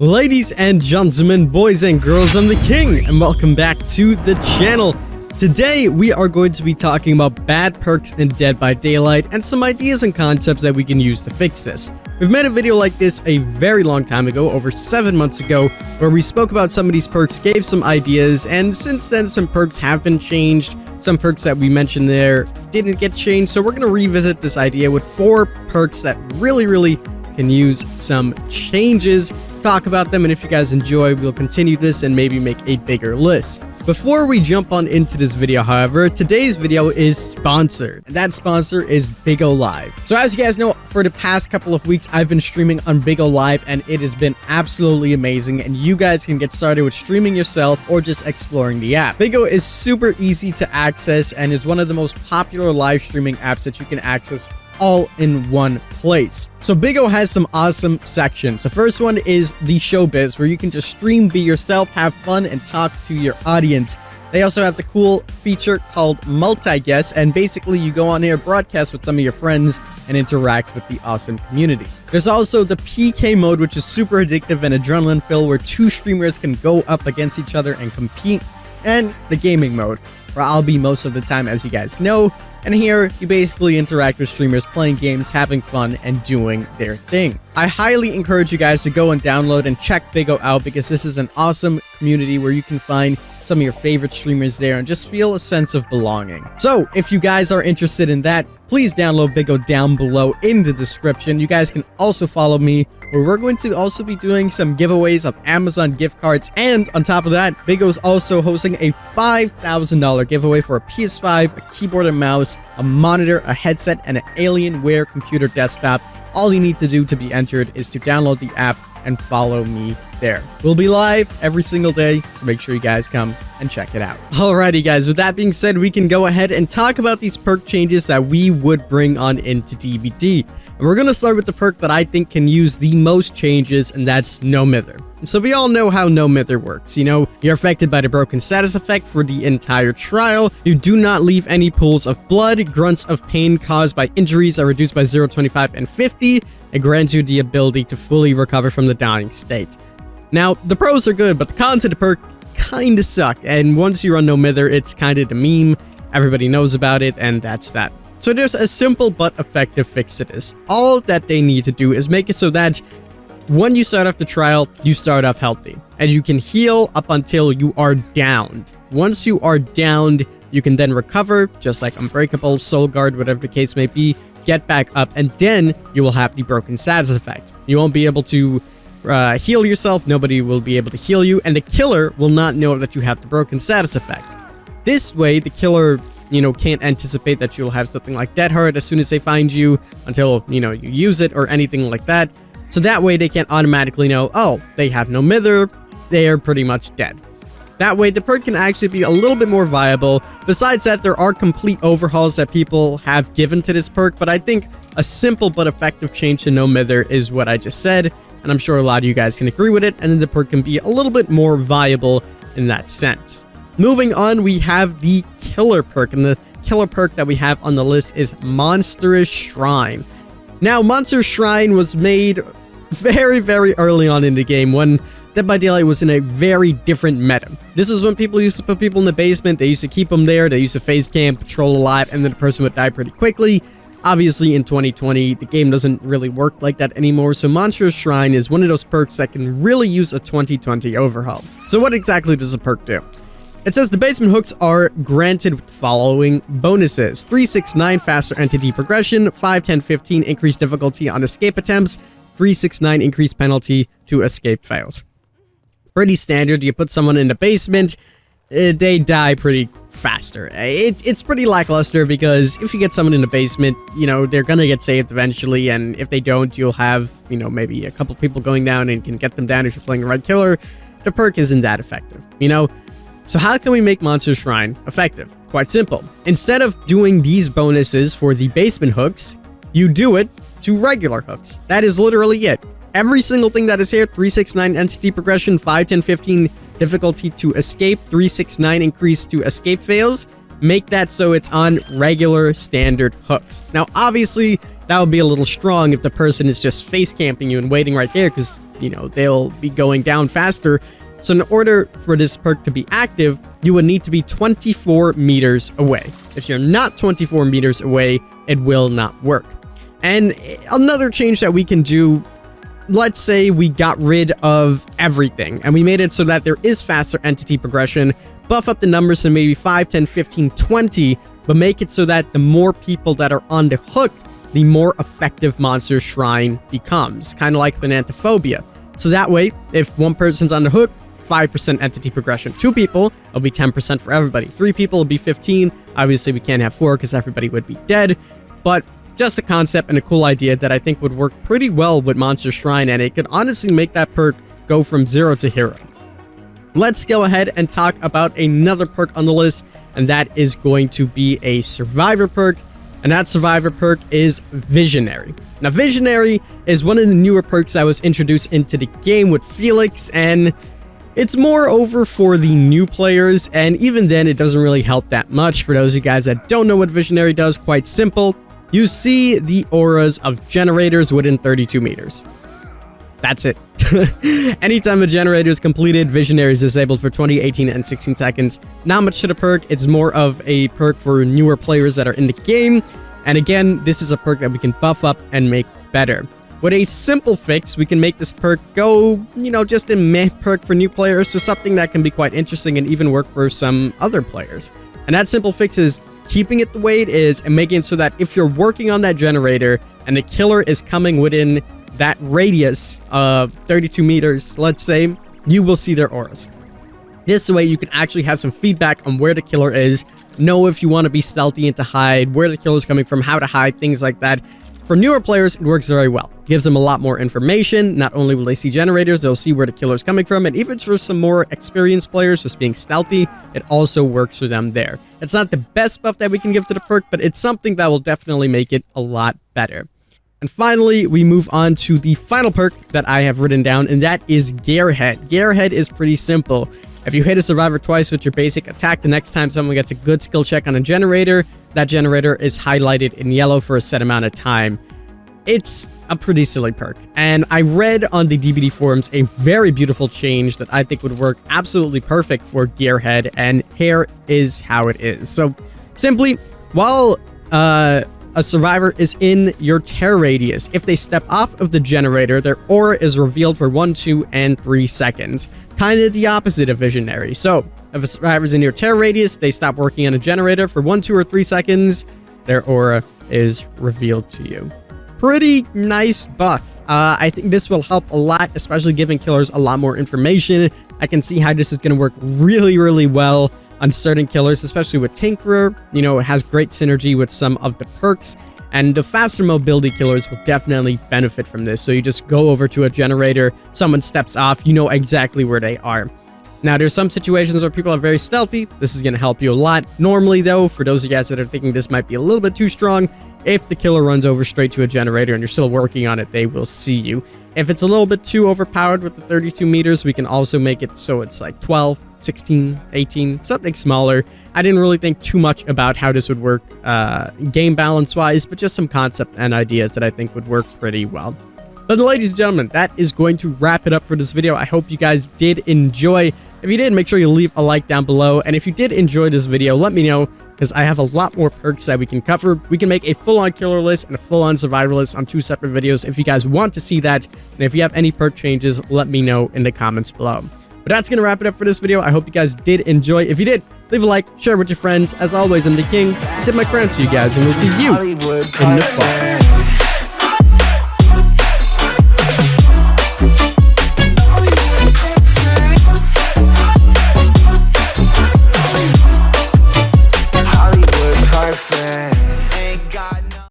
Ladies and gentlemen, boys and girls, I'm the King, and welcome back to the channel. Today, we are going to be talking about bad perks in Dead by Daylight and some ideas and concepts that we can use to fix this. We've made a video like this a very long time ago, over 7 months ago, where we spoke about some of these perks, gave some ideas, and since then some perks have been changed. Some perks that we mentioned there didn't get changed, so we're going to revisit this idea with 4 perks that really can use some changes, talk about them, and if you guys enjoy, we'll continue this and maybe make a bigger list. Before we jump on into this video, however, today's video is sponsored, and that sponsor is Big O Live. So as you guys know, for the past couple of weeks, I've been streaming on Big O Live, and it has been absolutely amazing, and you guys can get started with streaming yourself or just exploring the app. Big O is super easy to access and is one of the most popular live streaming apps that you can access all in one place. So Big O has some awesome sections. The first one is the showbiz, where you can just stream, be yourself, have fun, and talk to your audience. They also have the cool feature called multi-guest, and basically you go on here, broadcast with some of your friends, and interact with the awesome community. There's also the PK mode, which is super addictive and adrenaline-filled, where 2 streamers can go up against each other and compete, and the gaming mode, where I'll be most of the time, as you guys know. And here, you basically interact with streamers playing games, having fun, and doing their thing. I highly encourage you guys to go and download and check Big O out, because this is an awesome community where you can find some of your favorite streamers there and just feel a sense of belonging. So, if you guys are interested in that, please download Big O down below in the description. You guys can also follow me, where we're going to also be doing some giveaways of Amazon gift cards, and on top of that, Big O is also hosting a $5,000 giveaway for a PS5, a keyboard and mouse, a monitor, a headset, and an Alienware computer desktop. All you need to do to be entered is to download the app and follow me there. We'll be live every single day, so make sure you guys come and check it out. Alrighty guys, with that being said, we can go ahead and talk about these perk changes that we would bring on into DBD. And we're going to start with the perk that I think can use the most changes, and that's No Mither. So we all know how No Mither works. You know, you're affected by the broken status effect for the entire trial. You do not leave any pools of blood. Grunts of pain caused by injuries are reduced by 0, 25, and 50. It grants you the ability to fully recover from the dying state. Now, the pros are good, but the cons of the perk kinda suck. And once you run No Mither, it's kinda the meme. Everybody knows about it, and that's that. So there's a simple but effective fix to this. All that they need to do is make it so that when you start off the trial, you start off healthy, and you can heal up until you are downed. Once you are downed, you can then recover, just like Unbreakable, Soul Guard, whatever the case may be, get back up, and then you will have the broken status effect. You won't be able to heal yourself, nobody will be able to heal you, and the killer will not know that you have the broken status effect. This way, the killer, can't anticipate that you'll have something like Dead Hard as soon as they find you until, you use it or anything like that. So that way they can't automatically know, oh, they have No Mither, they're pretty much dead. That way the perk can actually be a little bit more viable. Besides that, there are complete overhauls that people have given to this perk, but I think a simple but effective change to No Mither is what I just said, and I'm sure a lot of you guys can agree with it, and then the perk can be a little bit more viable in that sense. Moving on, we have the killer perk, and the killer perk that we have on the list is Monstrous Shrine. Now, Monstrous Shrine was made very early on in the game when Dead by Daylight was in a very different meta. This was when people used to put people in the basement, they used to keep them there, they used to face camp, patrol alive, and then the person would die pretty quickly. Obviously, in 2020, the game doesn't really work like that anymore, so Monstrous Shrine is one of those perks that can really use a 2020 overhaul. So what exactly does the perk do? It says the basement hooks are granted with the following bonuses: 3, 6, 9 faster entity progression, 5, 10, 15 increased difficulty on escape attempts, 3, 6, 9 increased penalty to escape fails. Pretty standard. You put someone in the basement, they die pretty faster. It's pretty lackluster, because if you get someone in the basement, they're gonna get saved eventually, and if they don't, you'll have, maybe a couple people going down and can get them down if you're playing a red killer. The perk isn't that effective, So how can we make Monstrous Shrine effective? Quite simple. Instead of doing these bonuses for the basement hooks, you do it to regular hooks. That is literally it. Every single thing that is here: 3, 6, 9 entity progression, 5, 10, 15 difficulty to escape, 3, 6, 9 increase to escape fails. Make that so it's on regular standard hooks. Now, obviously, that would be a little strong if the person is just face camping you and waiting right there, because you know, they'll be going down faster. So in order for this perk to be active, you would need to be 24 meters away. If you're not 24 meters away, it will not work. And another change that we can do, let's say we got rid of everything and we made it so that there is faster entity progression, buff up the numbers to maybe 5, 10, 15, 20, but make it so that the more people that are on the hook, the more effective Monstrous Shrine becomes, kind of like Thanatophobia. So that way, if one person's on the hook, 5% entity progression. 2 people, it'll be 10% for everybody. 3 people will be 15. Obviously, we can't have 4 because everybody would be dead, but just a concept and a cool idea that I think would work pretty well with Monstrous Shrine, and it could honestly make that perk go from 0 to hero. Let's go ahead and talk about another perk on the list, and that is going to be a survivor perk, and that survivor perk is Visionary. Now, Visionary is one of the newer perks that was introduced into the game with Felix, and it's more over for the new players, and even then, it doesn't really help that much. For those of you guys that don't know what Visionary does, quite simple. You see the auras of generators within 32 meters. That's it. Anytime a generator is completed, Visionary is disabled for 20, 18, and 16 seconds. Not much to the perk. It's more of a perk for newer players that are in the game. And again, this is a perk that we can buff up and make better. With a simple fix, we can make this perk go, you know, just a meh perk for new players to something that can be quite interesting and even work for some other players. And that simple fix is keeping it the way it is and making it so that if you're working on that generator and the killer is coming within that radius of 32 meters, let's say, you will see their auras. This way you can actually have some feedback on where the killer is, know if you want to be stealthy and to hide, where the killer is coming from, how to hide, things like that. For newer players, it works very well. Gives them a lot more information. Not only will they see generators, they'll see where the killer is coming from, and even for some more experienced players just being stealthy, it also works for them there. It's not the best buff that we can give to the perk, but it's something that will definitely make it a lot better. And finally, we move on to the final perk that I have written down, and that is Gearhead. Gearhead is pretty simple. If you hit a survivor twice with your basic attack, the next time someone gets a good skill check on a generator, that generator is highlighted in yellow for a set amount of time. It's a pretty silly perk, and I read on the DBD forums a very beautiful change that I think would work absolutely perfect for Gearhead, and here is how it is. So simply, while a survivor is in your tear radius, if they step off of the generator, their aura is revealed for 1, 2, and 3 seconds. Kind of the opposite of Visionary. So if a survivor's in your tear radius, they stop working on a generator for 1, 2, or 3 seconds, their aura is revealed to you. Pretty nice buff. I think this will help a lot, especially giving killers a lot more information. I can see how this is going to work really, really well on certain killers, especially with Tinkerer. You know, it has great synergy with some of the perks, and the faster mobility killers will definitely benefit from this. So you just go over to a generator, someone steps off, you know exactly where they are. Now, there's some situations where people are very stealthy. This is going to help you a lot. Normally, though, for those of you guys that are thinking this might be a little bit too strong, if the killer runs over straight to a generator and you're still working on it, they will see you. If it's a little bit too overpowered with the 32 meters, we can also make it so it's like 12, 16, 18, something smaller. I didn't really think too much about how this would work game balance-wise, but just some concept and ideas that I think would work pretty well. But ladies and gentlemen, that is going to wrap it up for this video. I hope you guys did enjoy. If you did, make sure you leave a like down below. And if you did enjoy this video, let me know, because I have a lot more perks that we can cover. We can make a full-on killer list and a full-on survivor list on 2 separate videos if you guys want to see that. And if you have any perk changes, let me know in the comments below. But that's going to wrap it up for this video. I hope you guys did enjoy. If you did, leave a like, share with your friends. As always, I'm the King. I tip my crown to you guys, and we'll see you in the fall.